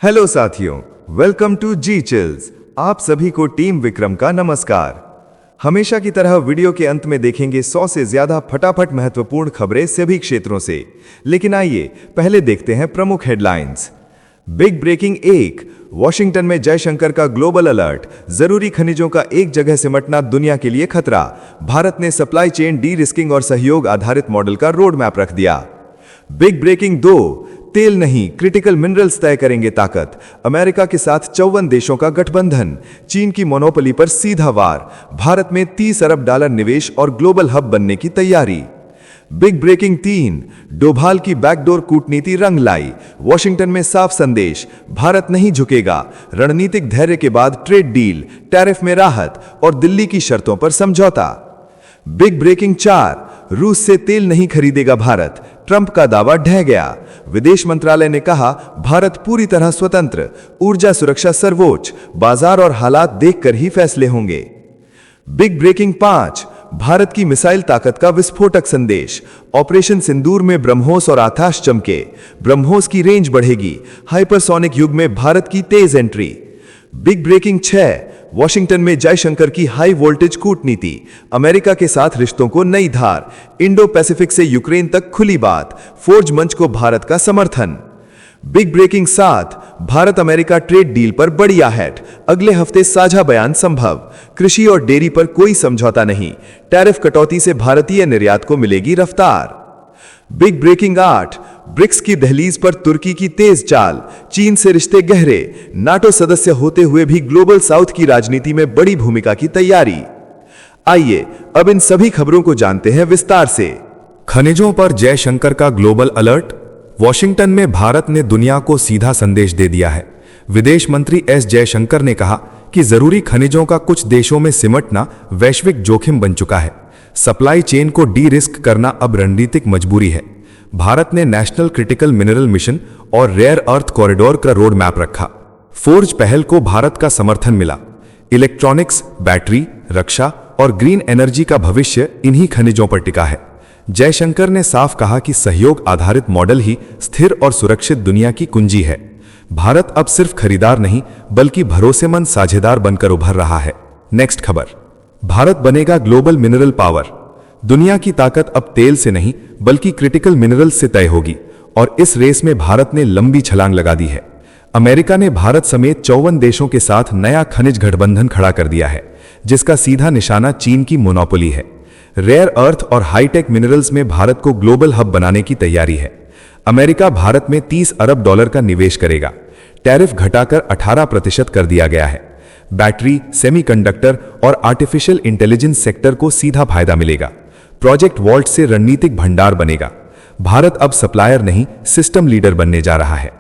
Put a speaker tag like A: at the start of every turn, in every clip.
A: Hello साथियों, welcome to ji chills. आप सभी को टीम विक्रम का नमस्कार। हमेशा की तरह वीडियो के अंत में देखेंगे 100 से ज्यादा फटाफट महत्वपूर्ण खबरें सभी क्षेत्रों से। लेकिन आइए पहले देखते हैं प्रमुख हेडलाइंस। बिग ब्रेकिंग 1, वॉशिंगटन में जयशंकर का ग्लोबल अलर्ट, जरूरी खनिजों का एक जगह सिमटना दुनिया के लिए खतरा। भारत ने सप्लाई चेन डी रिस्किंग और सहयोग आधारित मॉडल का रोड मैप रख दिया। बिग ब्रेकिंग 2, तेल नहीं क्रिटिकल मिनरल्स तय करेंगे ताकत, अमेरिका के साथ 54 देशों का गठबंधन, चीन की मोनोपोली पर सीधा वार, भारत में $30 अरब निवेश और ग्लोबल हब बनने की तैयारी। बिग ब्रेकिंग 3, डोभाल की बैकडोर कूटनीति रंग लाई, वॉशिंगटन में साफ संदेश, भारत नहीं झुकेगा, रणनीतिक धैर्य के बाद ट्रेड डील, टैरिफ में राहत और दिल्ली की शर्तों पर समझौता। बिग ब्रेकिंग 4, रूस से तेल नहीं खरीदेगा भारत, ट्रंप का दावा ढह गया, विदेश मंत्रालय ने कहा भारत पूरी तरह स्वतंत्र, ऊर्जा सुरक्षा सर्वोच्च, बाजार और हालात देखकर ही फैसले होंगे। बिग ब्रेकिंग 5, भारत की मिसाइल ताकत का विस्फोटक संदेश, ऑपरेशन सिंदूर में ब्रह्मोस और आकाश चमके, ब्रह्मोस की रेंज बढ़ेगी, हाइपरसोनिक युग में भारत की तेज एंट्री। बिग ब्रेकिंग 6, वॉशिंगटन में जयशंकर की हाई वोल्टेज कूटनीति, अमेरिका के साथ रिश्तों को नई धार, इंडो पैसिफिक से यूक्रेन तक खुली बात, फोर्ज मंच को भारत का समर्थन। Big breaking 7, Bharat America trade deal पर बड़ी आहट, अगले हफ्ते साझा बयान संभव, कृषि और डेयरी पर कोई समझौता नहीं, टैरिफ कटौती से भारतीय निर्यात को मिलेगी रफ्तार। बिग ब्रेकिंग 8, ब्रिक्स की दहलीज पर तुर्की की तेज चाल, चीन से रिश्ते गहरे, नाटो सदस्य होते हुए भी ग्लोबल साउथ की राजनीति में बड़ी भूमिका की तैयारी। आइए अब इन सभी खबरों को जानते हैं विस्तार से।
B: खनिजों पर जयशंकर का ग्लोबल अलर्ट, वॉशिंगटन में भारत ने दुनिया को सीधा संदेश दे दिया है। विदेश मंत्री एस जयशंकर ने कहा कि जरूरी खनिजों का कुछ देशों में सिमटना वैश्विक जोखिम बन चुका है। सप्लाई चेन को डी रिस्क करना अब रणनीतिक मजबूरी है। भारत ने नेशनल क्रिटिकल मिनरल मिशन और रेयर अर्थ कॉरिडोर का रोड मैप रखा। फोर्ज पहल को भारत का समर्थन मिला। इलेक्ट्रॉनिक्स, बैटरी, रक्षा और ग्रीन एनर्जी का भविष्य इन्हीं खनिजों पर टिका है। जयशंकर ने साफ कहा कि सहयोग आधारित मॉडल ही स्थिर और सुरक्षित दुनिया की कुंजी है। भारत अब सिर्फ खरीदार नहीं बल्कि भरोसेमंद साझेदार बनकर उभर रहा है। नेक्स्ट खबर, भारत बनेगा ग्लोबल मिनरल पावर, दुनिया की ताकत अब तेल से नहीं बल्कि क्रिटिकल मिनरल्स से तय होगी और इस रेस में भारत ने लंबी छलांग लगा दी है। अमेरिका ने भारत समेत 54 देशों के साथ नया खनिज गठबंधन खड़ा कर दिया है, जिसका सीधा निशाना चीन की मोनोपोली है। रेयर अर्थ और हाईटेक मिनरल्स में भारत को ग्लोबल हब बनाने की तैयारी है। अमेरिका भारत में $30 अरब का निवेश करेगा। टैरिफ घटाकर 18% कर दिया गया है। बैटरी, सेमीकंडक्टर और आर्टिफिशियल इंटेलिजेंस सेक्टर को सीधा फायदा मिलेगा। प्रोजेक्ट वॉल्ट से रणनीतिक भंडार बनेगा। भारत अब सप्लायर नहीं सिस्टम लीडर बनने जा रहा है।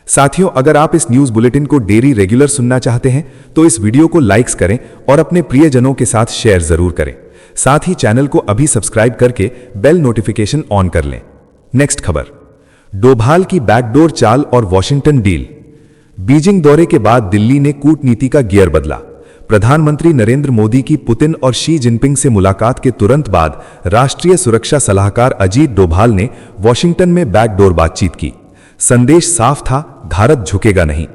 B: साथियों, अगर आप इस न्यूज बुलेटिन को डेली रेगुलर सुनना चाहते हैं तो इस वीडियो को लाइक्स करें और अपने प्रियजनों के साथ शेयर जरूर करें। साथ ही चैनल को अभी सब्सक्राइब करके बेल नोटिफिकेशन ऑन कर लें। नेक्स्ट खबर, डोभाल की बैकडोर चाल और वॉशिंगटन डील। बीजिंग दौरे के बाद दिल्ली ने कूटनीति का गियर बदला। प्रधानमंत्री नरेंद्र मोदी की पुतिन और शी जिनपिंग से मुलाकात के तुरंत बाद राष्ट्रीय सुरक्षा सलाहकार अजीत डोभाल ने वॉशिंगटन में बैकडोर बातचीत की। संदेश साफ था, भारत झुकेगा नहीं।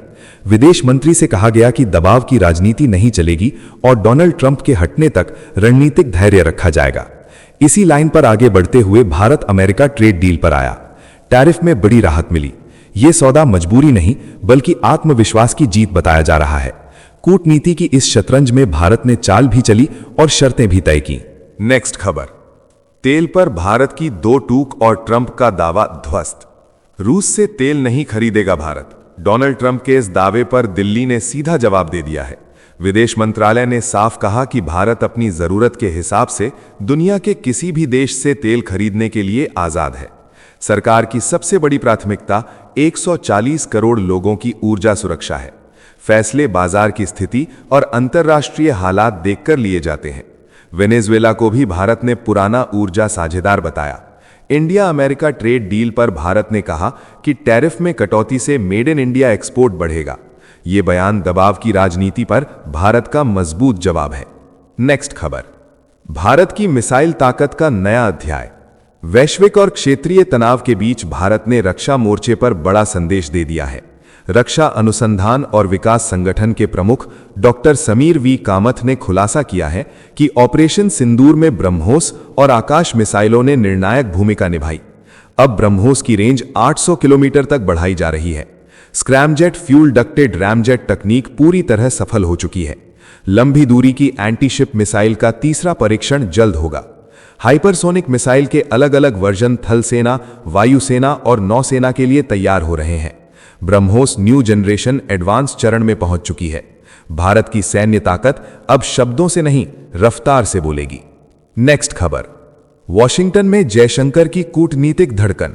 B: विदेश मंत्री से कहा गया कि दबाव की राजनीति नहीं चलेगी और डोनाल्ड ट्रंप के हटने तक रणनीतिक धैर्य रखा जाएगा। इसी लाइन पर आगे बढ़ते हुए भारत अमेरिका ट्रेड डील पर आया। टैरिफ में बड़ी राहत मिली। यह सौदा मजबूरी नहीं बल्कि आत्मविश्वास की जीत बताया जा रहा है। कूटनीति की इस शतरंज में भारत ने चाल भी चली और शर्तें भी तय की।
A: नेक्स्ट खबर, तेल पर भारत की 2 टूक और ट्रंप का दावा ध्वस्त। रूस से तेल नहीं खरीदेगा भारत, डोनाल्ड ट्रंप के इस दावे पर दिल्ली ने सीधा जवाब दे दिया है। विदेश मंत्रालय ने साफ कहा कि भारत अपनी जरूरत के हिसाब से दुनिया के किसी भी देश से तेल खरीदने के लिए आजाद है। सरकार की सबसे बड़ी प्राथमिकता 140 करोड़ लोगों की ऊर्जा सुरक्षा है। फैसले बाजार की स्थिति और अंतर्राष्ट्रीय हालात देखकर लिए जाते हैं। वेनेजुएला को भी भारत ने पुराना ऊर्जा साझेदार बताया। इंडिया अमेरिका ट्रेड डील पर भारत ने कहा कि टैरिफ में कटौती से मेड इन इंडिया एक्सपोर्ट बढ़ेगा। यह बयान दबाव की राजनीति पर भारत का मजबूत जवाब है। नेक्स्ट खबर, भारत की मिसाइल ताकत का नया अध्याय। वैश्विक और क्षेत्रीय तनाव के बीच भारत ने रक्षा मोर्चे पर बड़ा संदेश दे दिया है।
B: रक्षा अनुसंधान और विकास संगठन के प्रमुख डॉक्टर समीर वी कामथ ने खुलासा किया है कि ऑपरेशन सिंदूर में ब्रह्मोस और आकाश मिसाइलों ने निर्णायक भूमिका निभाई। अब ब्रह्मोस की रेंज 800 किलोमीटर तक बढ़ाई जा रही है। स्क्रैमजेट फ्यूल डक्टेड रैमजेट तकनीक पूरी तरह सफल हो चुकी है। लंबी दूरी की एंटीशिप मिसाइल का तीसरा परीक्षण जल्द होगा। हाइपरसोनिक मिसाइल के अलग अलग वर्जन थल सेना, वायुसेना और नौसेना के लिए तैयार हो रहे हैं। ब्रह्मोस न्यू जनरेशन एडवांस चरण में पहुंच चुकी है। भारत की सैन्य ताकत अब शब्दों से नहीं, रफ्तार से बोलेगी। नेक्स्ट खबर, वॉशिंगटन में जयशंकर की कूटनीतिक धड़कन।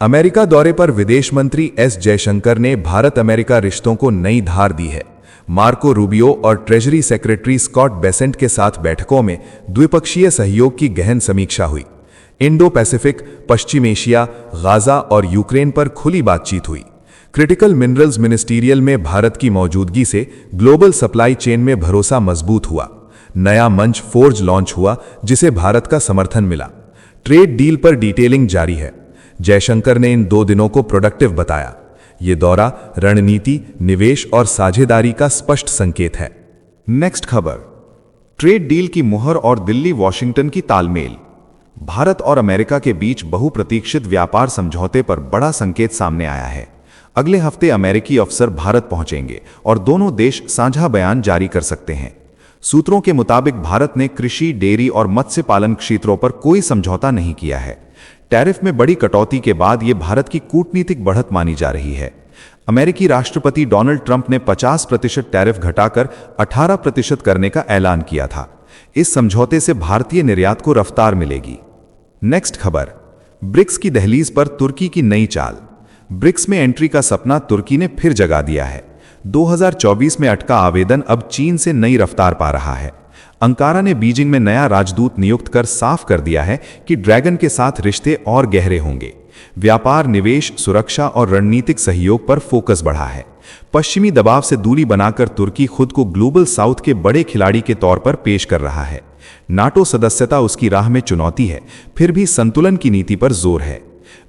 B: अमेरिका दौरे पर विदेश मंत्री एस जयशंकर ने भारत अमेरिका रिश्तों को नई धार दी है। मार्को रूबियो और ट्रेजरी सेक्रेटरी स्कॉट बेसेंट के साथ बैठकों में द्विपक्षीय सहयोग की गहन समीक्षा हुई। इंडो पैसिफिक, पश्चिम एशिया, गाजा और यूक्रेन पर खुली बातचीत हुई। क्रिटिकल मिनरल्स मिनिस्टीरियल में भारत की मौजूदगी से ग्लोबल सप्लाई चेन में भरोसा मजबूत हुआ। नया मंच फोर्ज लॉन्च हुआ, जिसे भारत का समर्थन मिला। ट्रेड डील पर डिटेलिंग जारी है। जयशंकर ने इन 2 दिनों को प्रोडक्टिव बताया। ये दौरा रणनीति, निवेश और साझेदारी का स्पष्ट संकेत है।
A: नेक्स्ट खबर, ट्रेड डील की मुहर और दिल्ली वॉशिंगटन की तालमेल। भारत और अमेरिका के बीच बहुप्रतीक्षित व्यापार समझौते पर बड़ा संकेत सामने आया है। अगले हफ्ते अमेरिकी अफसर भारत पहुंचेंगे और दोनों देश साझा बयान जारी कर सकते हैं। सूत्रों के मुताबिक भारत ने कृषि, डेयरी और मत्स्य पालन क्षेत्रों पर कोई समझौता नहीं किया है। टैरिफ में बड़ी कटौती के बाद यह भारत की कूटनीतिक बढ़त मानी जा रही है। अमेरिकी राष्ट्रपति डोनाल्ड ट्रंप ने 50% टैरिफ घटाकर 18% करने का ऐलान किया था। इस समझौते से भारतीय निर्यात को रफ्तार मिलेगी। नेक्स्ट खबर, ब्रिक्स की दहलीज पर तुर्की की नई चाल। ब्रिक्स में एंट्री का सपना तुर्की ने फिर जगा दिया है। 2024 में अटका आवेदन अब चीन से नई रफ्तार पा रहा है। अंकारा ने बीजिंग में नया राजदूत नियुक्त कर साफ कर दिया है कि ड्रैगन के साथ रिश्ते और गहरे होंगे। व्यापार, निवेश, सुरक्षा और रणनीतिक सहयोग पर फोकस बढ़ा है। पश्चिमी दबाव से दूरी बनाकर तुर्की खुद को ग्लोबल साउथ के बड़े खिलाड़ी के तौर पर पेश कर रहा है। नाटो सदस्यता उसकी राह में चुनौती है, फिर भी संतुलन की नीति पर जोर है।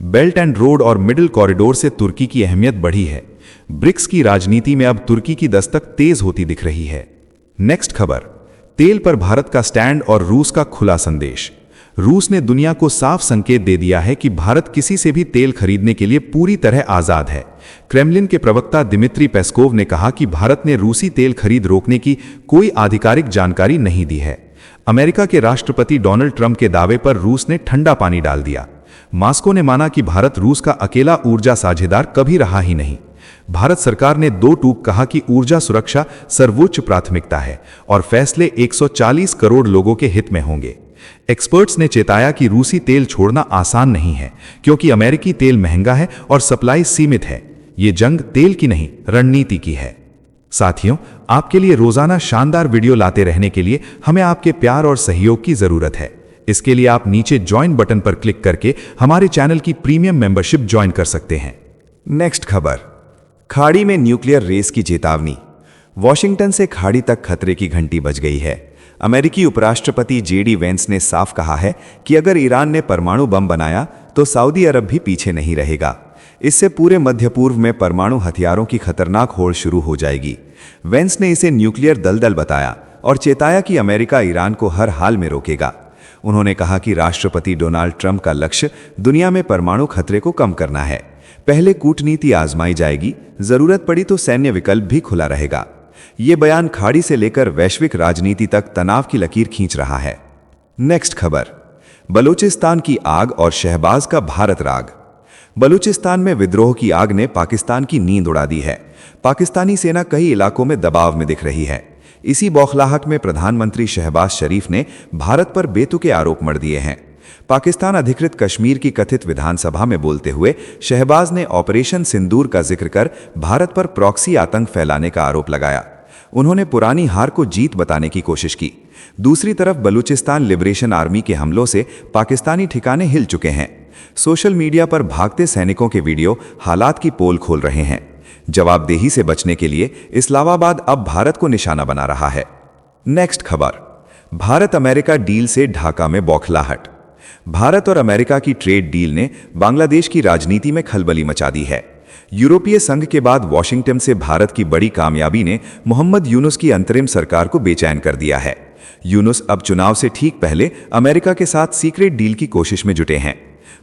A: बेल्ट एंड रोड और मिडिल कॉरिडोर से तुर्की की अहमियत बढ़ी है। ब्रिक्स की राजनीति में अब तुर्की की दस्तक तेज होती दिख रही है। नेक्स्ट खबर, तेल पर भारत का स्टैंड और रूस का खुला संदेश। रूस ने दुनिया को साफ संकेत दे दिया है कि भारत किसी से भी तेल खरीदने के लिए पूरी तरह आजाद है। क्रेमलिन के प्रवक्ता दिमित्री पेस्कोव ने कहा कि भारत ने रूसी तेल खरीद रोकने की कोई आधिकारिक जानकारी नहीं दी है। अमेरिका के राष्ट्रपति डोनाल्ड ट्रंप के दावे पर रूस ने ठंडा पानी डाल दिया। मॉस्को ने माना कि भारत रूस का अकेला ऊर्जा साझेदार कभी रहा ही नहीं। भारत सरकार ने 2 टूक कहा कि ऊर्जा सुरक्षा सर्वोच्च प्राथमिकता है और फैसले 140 करोड़ लोगों के हित में होंगे। एक्सपर्ट्स ने चेताया कि रूसी तेल छोड़ना आसान नहीं है, क्योंकि अमेरिकी तेल महंगा है और सप्लाई सीमित है। ये जंग तेल की नहीं, रणनीति की है। साथियों, आपके लिए रोजाना शानदार वीडियो लाते रहने के लिए हमें आपके प्यार और सहयोग की जरूरत है। इसके लिए आप नीचे ज्वाइन बटन पर क्लिक करके हमारे चैनल की प्रीमियम मेंबरशिप ज्वाइन कर सकते हैं।
C: नेक्स्ट खबर, खाड़ी में न्यूक्लियर रेस की चेतावनी। वॉशिंगटन से खाड़ी तक खतरे की घंटी बज गई है। अमेरिकी उपराष्ट्रपति जेडी वेंस ने साफ कहा है कि अगर ईरान ने परमाणु बम बनाया तो सऊदी अरब भी पीछे नहीं रहेगा। इससे पूरे मध्य पूर्व में परमाणु हथियारों की खतरनाक होड़ शुरू हो जाएगी। वेंस ने इसे न्यूक्लियर दलदल बताया और चेताया कि अमेरिका ईरान को हर हाल में रोकेगा। उन्होंने कहा कि राष्ट्रपति डोनाल्ड ट्रंप का लक्ष्य दुनिया में परमाणु खतरे को कम करना है। पहले कूटनीति आजमाई जाएगी, जरूरत पड़ी तो सैन्य विकल्प भी खुला रहेगा। ये बयान खाड़ी से लेकर वैश्विक राजनीति तक तनाव की लकीर खींच रहा है। नेक्स्ट खबर, बलूचिस्तान की आग और शहबाज का भारत राग। बलूचिस्तान में विद्रोह की आग ने पाकिस्तान की नींद उड़ा दी है। पाकिस्तानी सेना कई इलाकों में दबाव में दिख रही है। इसी बौखलाहट में प्रधानमंत्री शहबाज शरीफ ने भारत पर बेतुके आरोप मढ़ दिए हैं। पाकिस्तान अधिकृत कश्मीर की कथित विधानसभा में बोलते हुए शहबाज ने ऑपरेशन सिंदूर का जिक्र कर भारत पर प्रॉक्सी आतंक फैलाने का आरोप लगाया। उन्होंने पुरानी हार को जीत बताने की कोशिश की। दूसरी तरफ बलूचिस्तान लिबरेशन आर्मी के हमलों से पाकिस्तानी ठिकाने हिल चुके हैं। सोशल मीडिया पर भागते सैनिकों के वीडियो हालात की पोल खोल रहे हैं। जवाबदेही से बचने के लिए इस्लामाबाद अब भारत को निशाना बना रहा है। नेक्स्ट खबर, भारत अमेरिका डील से ढाका में बौखलाहट। भारत और अमेरिका की ट्रेड डील ने बांग्लादेश की राजनीति में खलबली मचा दी है। यूरोपीय संघ के बाद वॉशिंगटन से भारत की बड़ी कामयाबी ने मोहम्मद यूनुस की अंतरिम सरकार को बेचैन कर दिया है। यूनुस अब चुनाव से ठीक पहले अमेरिका के साथ सीक्रेट डील की कोशिश में जुटे हैं।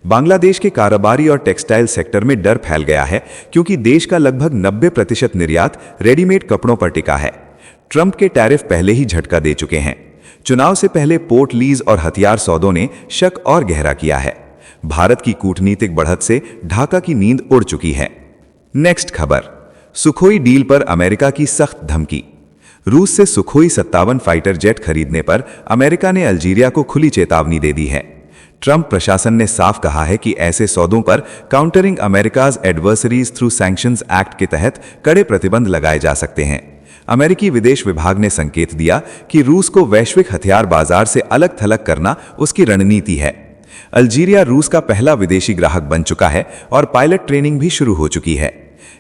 C: बांग्लादेश के कारोबारी और टेक्सटाइल सेक्टर में डर फैल गया है क्योंकि देश का लगभग 90% निर्यात रेडीमेड कपड़ों पर टिका है। ट्रंप के टैरिफ पहले ही झटका दे चुके हैं। चुनाव से पहले पोर्ट लीज और हथियार सौदों ने शक और गहरा किया है। भारत की कूटनीतिक बढ़त से ढाका की नींद उड़ चुकी है। नेक्स्ट खबर, सुखोई डील पर अमेरिका की सख्त धमकी। रूस से सुखोई 57 फाइटर जेट खरीदने पर अमेरिका ने अल्जीरिया को खुली चेतावनी दे दी है। ट्रंप प्रशासन ने साफ कहा है कि ऐसे सौदों पर countering America's adversaries through sanctions act के तहत कड़े प्रतिबंध लगाए जा सकते हैं। अमेरिकी विदेश विभाग ने संकेत दिया कि रूस को वैश्विक हथियार बाजार से अलग थलग करना उसकी रणनीति है। अल्जीरिया रूस का पहला विदेशी ग्राहक बन चुका है और पायलट ट्रेनिंग भी शुरू हो चुकी है।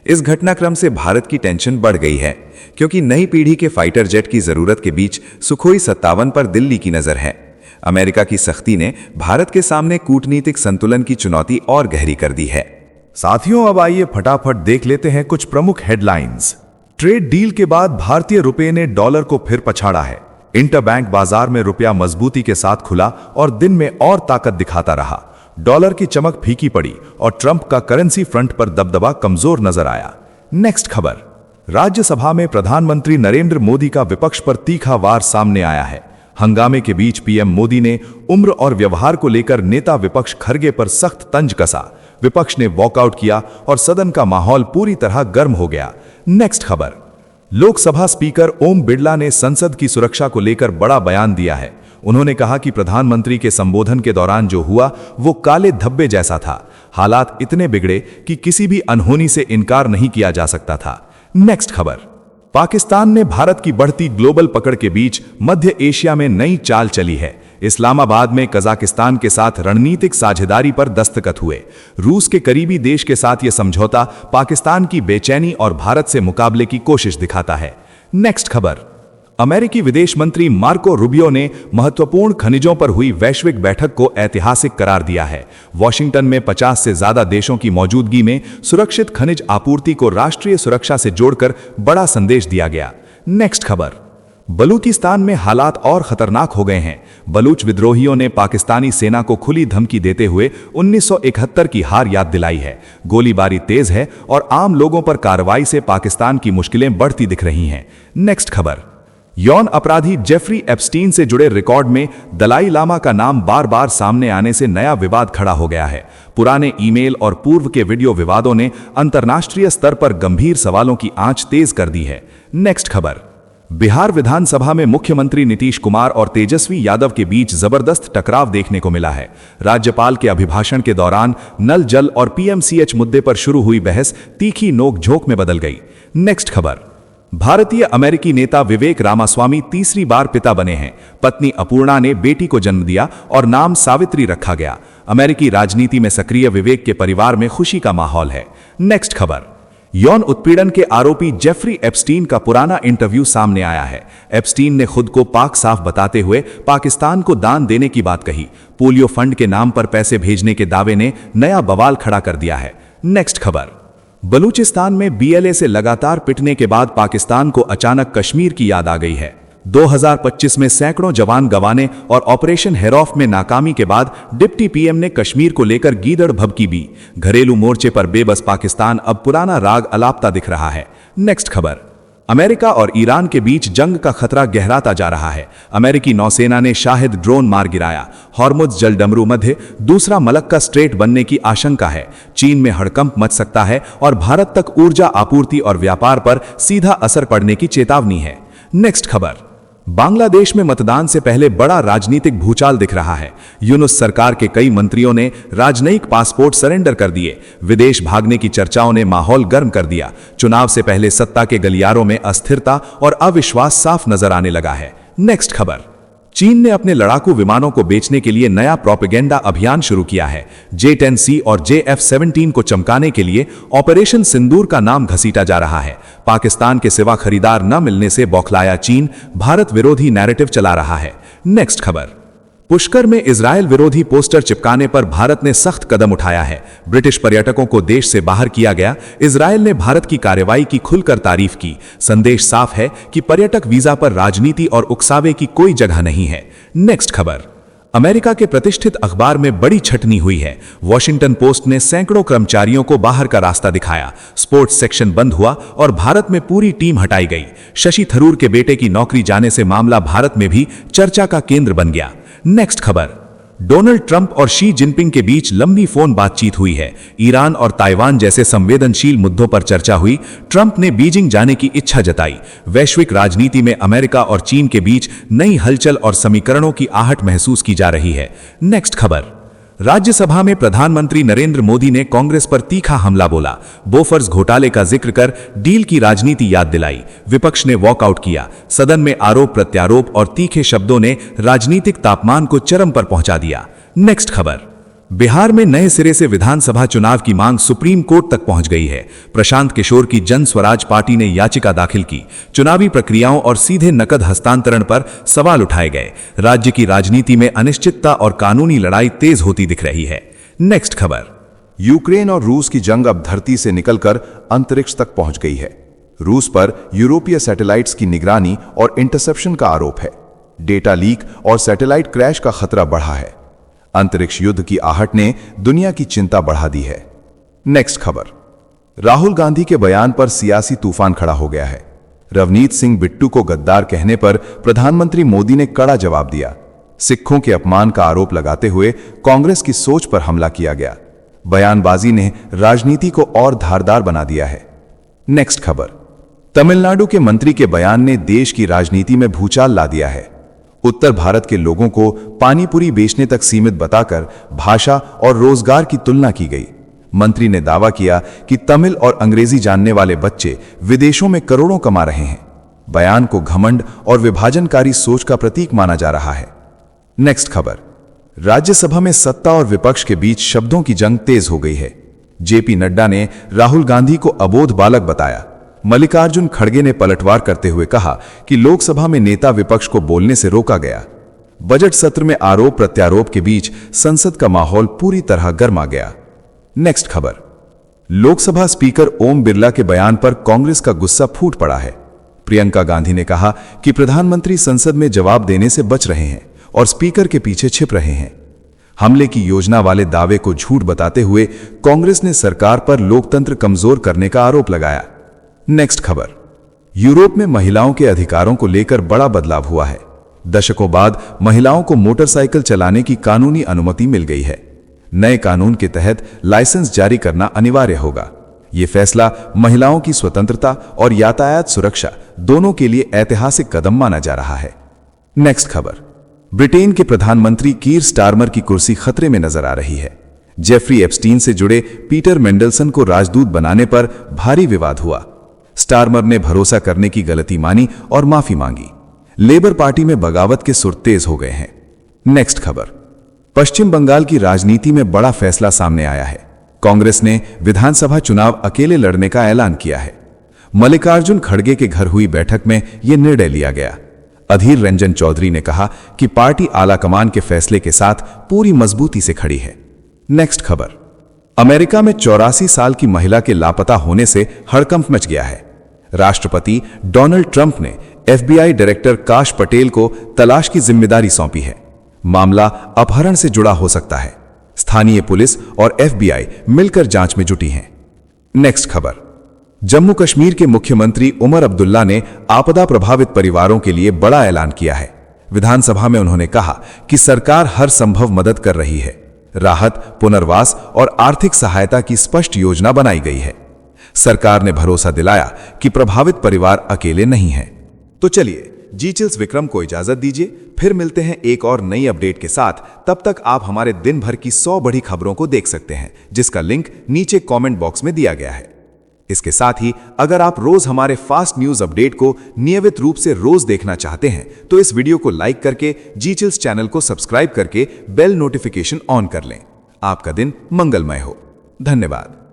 C: इस घटनाक्रम से भारत की टेंशन बढ़ गई है क्योंकि नई पीढ़ी के फाइटर जेट की जरूरत के बीच सुखोई 57 पर दिल्ली की नजर है। अमेरिका की सख्ती ने भारत के सामने कूटनीतिक संतुलन की चुनौती और गहरी कर दी है।
B: साथियों, अब आइए फटाफट देख लेते हैं कुछ प्रमुख हेडलाइंस। ट्रेड डील के बाद भारतीय रुपये ने डॉलर को फिर पछाड़ा है। इंटरबैंक बाजार में रुपया मजबूती के साथ खुला और दिन में और ताकत दिखाता रहा। डॉलर की चमक फीकी पड़ी और ट्रंप का करेंसी फ्रंट पर दबदबा कमजोर नजर आया। नेक्स्ट खबर, राज्यसभा में प्रधानमंत्री नरेंद्र मोदी का विपक्ष पर तीखा वार सामने आया है। हंगामे के बीच पीएम मोदी ने उम्र और व्यवहार को लेकर नेता विपक्ष खरगे पर सख्त तंज कसा। विपक्ष ने वॉकआउट किया और सदन का माहौल पूरी तरह गर्म हो गया। नेक्स्ट खबर, लोकसभा स्पीकर ओम बिरला ने संसद की सुरक्षा को लेकर बड़ा बयान दिया है। उन्होंने कहा कि प्रधानमंत्री के संबोधन के दौरान जो हुआ वो काले धब्बे जैसा था। हालात इतने बिगड़े कि किसी भी अनहोनी से इनकार नहीं किया जा सकता था। नेक्स्ट खबर, पाकिस्तान ने भारत की बढ़ती ग्लोबल पकड़ के बीच मध्य एशिया में नई चाल चली है। इस्लामाबाद में कजाकिस्तान के साथ रणनीतिक साझेदारी पर दस्तखत हुए। रूस के करीबी देश के साथ यह समझौता पाकिस्तान की बेचैनी और भारत से मुकाबले की कोशिश दिखाता है। नेक्स्ट खबर, अमेरिकी विदेश मंत्री मार्को रूबियो ने महत्वपूर्ण खनिजों पर हुई वैश्विक बैठक को ऐतिहासिक करार दिया है। वॉशिंगटन में 50 से ज्यादा देशों की मौजूदगी में सुरक्षित खनिज आपूर्ति को राष्ट्रीय सुरक्षा से जोड़कर बड़ा संदेश दिया गया। नेक्स्ट खबर, बलूचिस्तान में हालात और खतरनाक हो गए हैं। बलूच विद्रोहियों ने पाकिस्तानी सेना को खुली धमकी देते हुए 1971 की हार याद दिलाई है। गोलीबारी तेज है और आम लोगों पर कार्रवाई से पाकिस्तान की मुश्किलें बढ़ती दिख रही हैं। नेक्स्ट खबर, यौन अपराधी जेफरी एप्स्टीन से जुड़े रिकॉर्ड में दलाई लामा का नाम बार बार सामने आने से नया विवाद खड़ा हो गया है। पुराने ईमेल और पूर्व के वीडियो विवादों ने अंतर्राष्ट्रीय स्तर पर गंभीर सवालों की आंच तेज कर दी है। नेक्स्ट खबर, बिहार विधानसभा में मुख्यमंत्री नीतीश कुमार और तेजस्वी यादव के बीच जबरदस्त टकराव देखने को मिला है। राज्यपाल के अभिभाषण के दौरान नल जल और पीएमसीएच मुद्दे पर शुरू हुई बहस तीखी नोकझोंक में बदल गई। नेक्स्ट खबर, भारतीय अमेरिकी नेता विवेक रामास्वामी तीसरी बार पिता बने हैं। पत्नी अपूर्णा ने बेटी को जन्म दिया और नाम सावित्री रखा गया। अमेरिकी राजनीति में सक्रिय विवेक के परिवार में खुशी का माहौल है। नेक्स्ट खबर, यौन उत्पीड़न के आरोपी जेफरी एप्स्टीन का पुराना इंटरव्यू सामने आया है। एप्स्टीन ने खुद को पाक साफ बताते हुए पाकिस्तान को दान देने की बात कही। पोलियो फंड के नाम पर पैसे भेजने के दावे ने नया बवाल खड़ा कर दिया है। नेक्स्ट खबर, बलूचिस्तान में बीएलए से लगातार पिटने के बाद पाकिस्तान को अचानक कश्मीर की याद आ गई है। 2025 में सैकड़ों जवान गंवाने और ऑपरेशन हेरौफ में नाकामी के बाद डिप्टी पीएम ने कश्मीर को लेकर गीदड़ भभकी भी। घरेलू मोर्चे पर बेबस पाकिस्तान अब पुराना राग अलापता दिख रहा है। नेक्स्ट खबर, अमेरिका और ईरान के बीच जंग का खतरा गहराता जा रहा है। अमेरिकी नौसेना ने शाहिद ड्रोन मार गिराया। हॉर्मुज जलडमरू मध्य दूसरा मलक्का स्ट्रेट बनने की आशंका है। चीन में हड़कंप मच सकता है और भारत तक ऊर्जा आपूर्ति और व्यापार पर सीधा असर पड़ने की चेतावनी है। नेक्स्ट खबर, बांग्लादेश में मतदान से पहले बड़ा राजनीतिक भूचाल दिख रहा है। यूनुस सरकार के कई मंत्रियों ने राजनयिक पासपोर्ट सरेंडर कर दिए। विदेश भागने की चर्चाओं ने माहौल गर्म कर दिया। चुनाव से पहले सत्ता के गलियारों में अस्थिरता और अविश्वास साफ नजर आने लगा है। नेक्स्ट खबर, चीन ने अपने लड़ाकू विमानों को बेचने के लिए नया प्रोपेगेंडा अभियान शुरू किया है। J-10C और JF-17 को चमकाने के लिए ऑपरेशन सिंदूर का नाम घसीटा जा रहा है। पाकिस्तान के सिवा खरीदार न मिलने से बौखलाया चीन भारत विरोधी नैरेटिव चला रहा है। नेक्स्ट खबर, पुष्कर में इजरायल विरोधी पोस्टर चिपकाने पर भारत ने सख्त कदम उठाया है। ब्रिटिश पर्यटकों को देश से बाहर किया गया। इजरायल ने भारत की कार्रवाई की खुलकर तारीफ की। संदेश साफ है कि पर्यटक वीजा पर राजनीति और उकसावे की कोई जगह नहीं है। नेक्स्ट खबर, अमेरिका के प्रतिष्ठित अखबार में बड़ी छटनी हुई है। वॉशिंगटन पोस्ट ने सैकड़ों कर्मचारियों को बाहर का रास्ता दिखाया। स्पोर्ट्स सेक्शन बंद हुआ और भारत में पूरी टीम हटाई गई। शशि थरूर के बेटे की नौकरी जाने से मामला भारत में भी चर्चा का केंद्र बन गया। नेक्स्ट खबर, डोनाल्ड ट्रंप और शी जिनपिंग के बीच लंबी फोन बातचीत हुई है। ईरान और ताइवान जैसे संवेदनशील मुद्दों पर चर्चा हुई। ट्रंप ने बीजिंग जाने की इच्छा जताई। वैश्विक राजनीति में अमेरिका और चीन के बीच नई हलचल और समीकरणों की आहट महसूस की जा रही है। नेक्स्ट खबर, राज्यसभा में प्रधानमंत्री नरेंद्र मोदी ने कांग्रेस पर तीखा हमला बोला। बोफर्स घोटाले का जिक्र कर डील की राजनीति याद दिलाई। विपक्ष ने वॉकआउट किया। सदन में आरोप प्रत्यारोप और तीखे शब्दों ने राजनीतिक तापमान को चरम पर पहुंचा दिया। नेक्स्ट खबर, बिहार में नए सिरे से विधानसभा चुनाव की मांग सुप्रीम कोर्ट तक पहुंच गई है। प्रशांत किशोर की जन स्वराज पार्टी ने याचिका दाखिल की। चुनावी प्रक्रियाओं और सीधे नकद हस्तांतरण पर सवाल उठाए गए। राज्य की राजनीति में अनिश्चितता और कानूनी लड़ाई तेज होती दिख रही है। नेक्स्ट खबर,
C: यूक्रेन और रूस की जंग अब धरती से निकलकर अंतरिक्ष तक पहुंच गई है। रूस पर यूरोपीय सैटेलाइट्स की निगरानी और इंटरसेप्शन का आरोप है। डेटा लीक और सैटेलाइट क्रैश का खतरा बढ़ा है। अंतरिक्ष युद्ध की आहट ने दुनिया की चिंता बढ़ा दी है। नेक्स्ट खबर, राहुल गांधी के बयान पर सियासी तूफान खड़ा हो गया है। रवनीत सिंह बिट्टू को गद्दार कहने पर प्रधानमंत्री मोदी ने कड़ा जवाब दिया। सिखों के अपमान का आरोप लगाते हुए कांग्रेस की सोच पर हमला किया गया। बयानबाजी ने राजनीति को और धारदार बना दिया है। नेक्स्ट खबर, तमिलनाडु के मंत्री के बयान ने देश की राजनीति में भूचाल ला दिया है। उत्तर भारत के लोगों को पानीपुरी बेचने तक सीमित बताकर भाषा और रोजगार की तुलना की गई। मंत्री ने दावा किया कि तमिल और अंग्रेजी जानने वाले बच्चे विदेशों में करोड़ों कमा रहे हैं। बयान को घमंड और विभाजनकारी सोच का प्रतीक माना जा रहा है। नेक्स्ट खबर, राज्यसभा में सत्ता और विपक्ष के बीच शब्दों की जंग तेज हो गई है। जेपी नड्डा ने राहुल गांधी को अबोध बालक बताया। मल्लिकार्जुन खड़गे ने पलटवार करते हुए कहा कि लोकसभा में नेता विपक्ष को बोलने से रोका गया। बजट सत्र में आरोप प्रत्यारोप के बीच संसद का माहौल पूरी तरह गर्मा गया। नेक्स्ट खबर, लोकसभा स्पीकर ओम बिरला के बयान पर कांग्रेस का गुस्सा फूट पड़ा है। प्रियंका गांधी ने कहा कि प्रधानमंत्री संसद में जवाब देने से बच रहे हैं और स्पीकर के पीछे छिप रहे हैं। हमले की योजना वाले दावे को झूठ बताते हुए कांग्रेस ने सरकार पर लोकतंत्र कमजोर करने का आरोप लगाया। नेक्स्ट खबर, यूरोप में महिलाओं के अधिकारों को लेकर बड़ा बदलाव हुआ है। दशकों बाद महिलाओं को मोटरसाइकिल चलाने की कानूनी अनुमति मिल गई है। नए कानून के तहत लाइसेंस जारी करना अनिवार्य होगा। यह फैसला महिलाओं की स्वतंत्रता और यातायात सुरक्षा दोनों के लिए ऐतिहासिक कदम माना जा रहा है। नेक्स्ट खबर, ब्रिटेन के प्रधानमंत्री कीर स्टारमर की कुर्सी खतरे में नजर आ रही है। जेफरी एप्स्टीन से जुड़े पीटर मेंडलसन को राजदूत बनाने पर भारी विवाद हुआ। स्टारमर ने भरोसा करने की गलती मानी और माफी मांगी। लेबर पार्टी में बगावत के सुर तेज हो गए हैं। नेक्स्ट खबर, पश्चिम बंगाल की राजनीति में बड़ा फैसला सामने आया है। कांग्रेस ने विधानसभा चुनाव अकेले लड़ने का ऐलान किया है। मल्लिकार्जुन खड़गे के घर हुई बैठक में यह निर्णय लिया गया। अधीर रंजन चौधरी ने कहा कि पार्टी आलाकमान के फैसले के साथ पूरी मजबूती से खड़ी है। नेक्स्ट खबर, अमेरिका में 84 साल की महिला के लापता होने से हड़कंप मच गया है। राष्ट्रपति डोनाल्ड ट्रंप ने FBI डायरेक्टर काश पटेल को तलाश की जिम्मेदारी सौंपी है। मामला अपहरण से जुड़ा हो सकता है। स्थानीय पुलिस और FBI मिलकर जांच में जुटी हैं। नेक्स्ट खबर, जम्मू कश्मीर के मुख्यमंत्री उमर अब्दुल्ला ने आपदा प्रभावित परिवारों के लिए बड़ा ऐलान किया है। विधानसभा में उन्होंने कहा कि सरकार हर संभव मदद कर रही है। राहत, पुनर्वास और आर्थिक सहायता की स्पष्ट योजना बनाई गई है। सरकार ने भरोसा दिलाया कि प्रभावित परिवार अकेले नहीं हैं। तो चलिए, जीचिल्स विक्रम को इजाजत दीजिए। फिर मिलते हैं एक और नई अपडेट के साथ। तब तक आप हमारे दिन भर की 100 बड़ी खबरों को देख सकते हैं, जिसका लिंक नीचे कमेंट बॉक्स में दिया गया है। इसके साथ ही अगर आप रोज हमारे फास्ट न्यूज अपडेट को नियमित रूप से रोज देखना चाहते हैं तो इस वीडियो को लाइक करके जीचिल्स चैनल को सब्सक्राइब करके बेल नोटिफिकेशन ऑन कर लें। आपका दिन मंगलमय हो। धन्यवाद।